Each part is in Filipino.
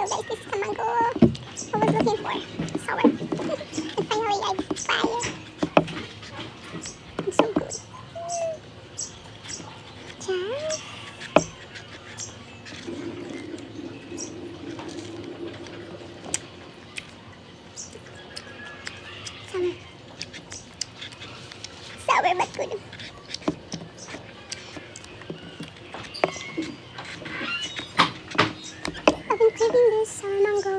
guys, this is the mango I was looking for. Sour. And finally I buy it. It's so good. Ciao. Sour but good. I've been craving this sour mango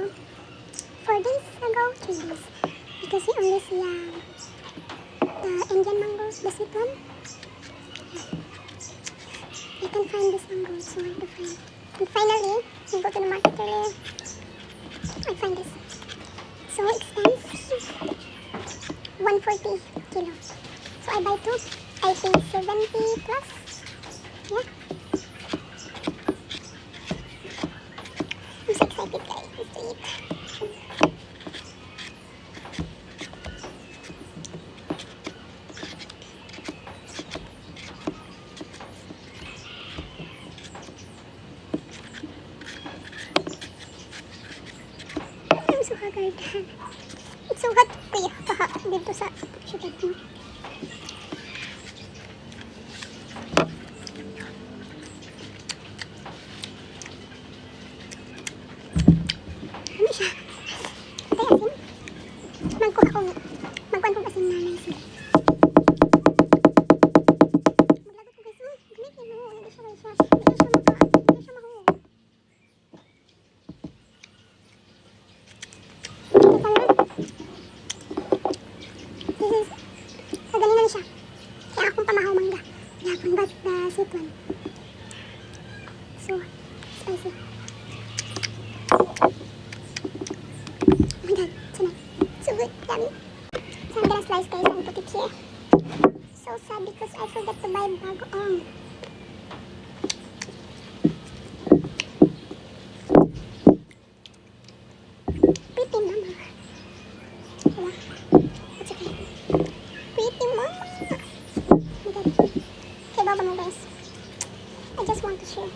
4 days ago, 3 days, because we only see the Indian mangoes, the sweet one. You can find this mango, it's so hard to find. And finally, I go to the market earlier. I find this. So expensive. 140 kilo. So I buy 2. I think 70 plus. Yeah. I'm so excited, guys. Let's eat. I'm so haggard. It's so hot. Kaya paha dito sa syudad mo. Ano siya? Patay asin. Magkuha ko. Magkuhan ko asin na may asin. Maglagot ko guys. Ganit yun mo. Hindi siya guys. Hindi siya mahuho. This is, kagalingan na siya. Kaya akong pamahaw mangga. Yapon but the sweet one. So, spicy. Oh my god, so nice. So good, yummy. So I'm gonna slice guys and put it here. So sad because I forgot to buy bagoong. Pretty mama. Wala. It's okay. Pretty mama. Oh my god. Okay, baba mo guys. I just want to share.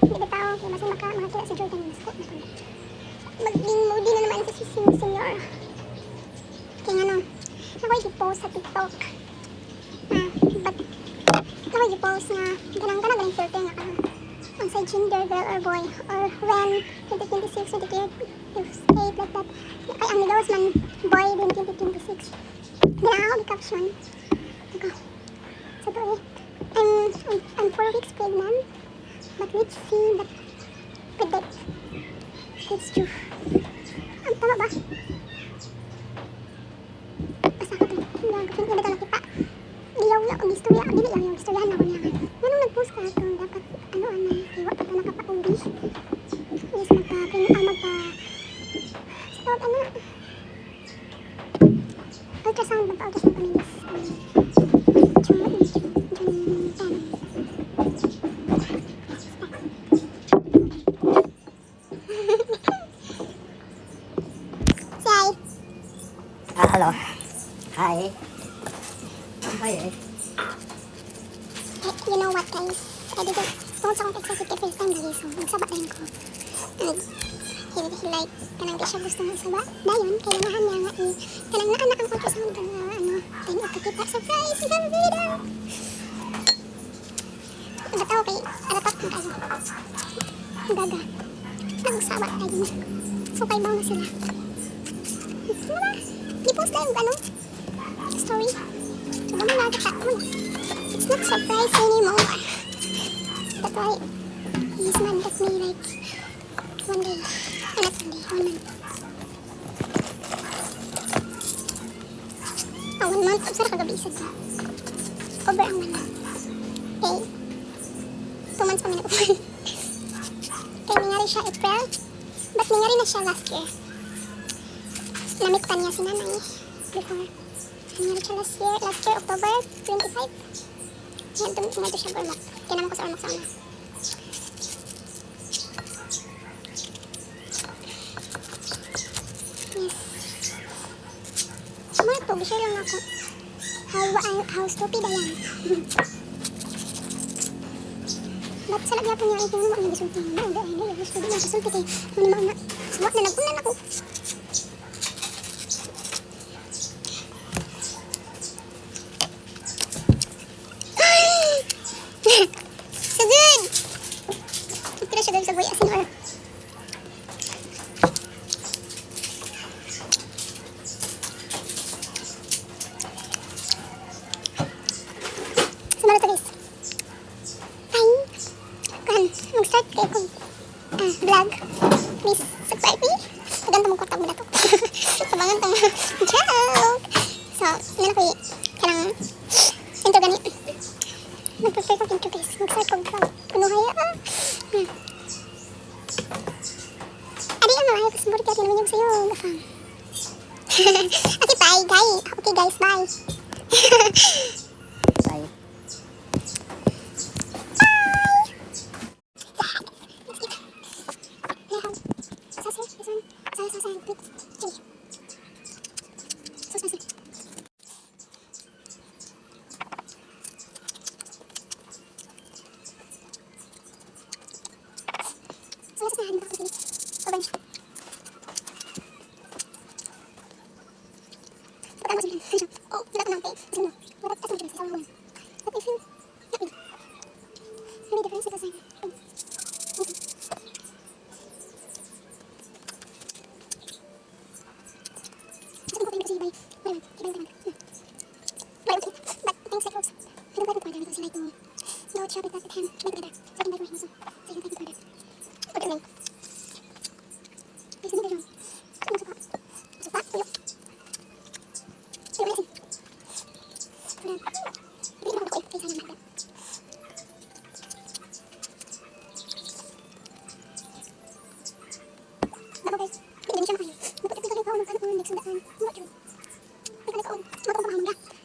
Hindi ba tao, kaya masang makakila si Jordan yung scope na ito. Maging moody na naman si Senyor. Kaya nga no, naway i-post sa TikTok. But, naway i-post na ganang filter nga ang sa gender, girl or boy, or when 2026, 2028, like that. Kaya ang nilawas man, boy din 2026. Ginaaw, caption. Ito. So to I'm 4 weeks pregnant, but let's see the predict. It's true. Ang tama ba? Basta ako ito. Hindi ito nakita. Ilaw ang istorya. Hindi ilaw yung istoryahan ako niya. Anong nag-post ka ito? Dapat ano na iwa pa ito nakapauwi. Yes, sa tawag ano? Ultrasound kami this. Hello. Hi. Hi. You know what guys? I didn't sa akong excited kay first time guys. So nagsaba din ko. And he like kanang di siya gusto ng saba. Dayon kay ganahan niya nga kanang naa ang ultrasound ka nga ano. Then ikakita surprise sa video. Bataw kay arapat na kayo. Gaga. Nagsaba tayo. So kay baw na sila. Ano ba? I-post na yung ano? Story. So naman nakita mo na. It's not surprise anymore. That's why he's mad at me like 1 day. Not 1 day, 1 month. 1 month. Ang sarap kagabi-isad ko. Over ang 1 month. Okay. 2 months pa minute over. Kaya nangyari siya April. But nangyari na siya last year. Namiktan niya si nanay before. Nangyari siya last year October 25. Ngayon siya Burmak. Kinaman ko sa Ormoc sa una. Yes. Mga to, bishare lang ako. How stupid I am. Ba't sa lagyan niya ito mo ang gisulti mo? Hindi, hindi. Gusto din yung gisulti kay mga na. Suwak na nagpunan ako. Sagad! Tira siya dahil sa buhay asin or. Sumunod to guys. Ay, kan, mag-start kayo kung vlog. Please, subscribe me. Ganito mong kwarta mo na to. Sabangan tong joke. So, nila ko kanang intro gani. Mag-prepare ko intro guys. Mag-start kong vlog. Puno haya. Adi ang mga ayos mo rin kaya naman yung sa'yo. Gafang. Okay, bye guys. Okay guys, bye. Bye. Oh, wala ka nang pay. Wala ka nang pay. But if you, maybe the principal sign. Next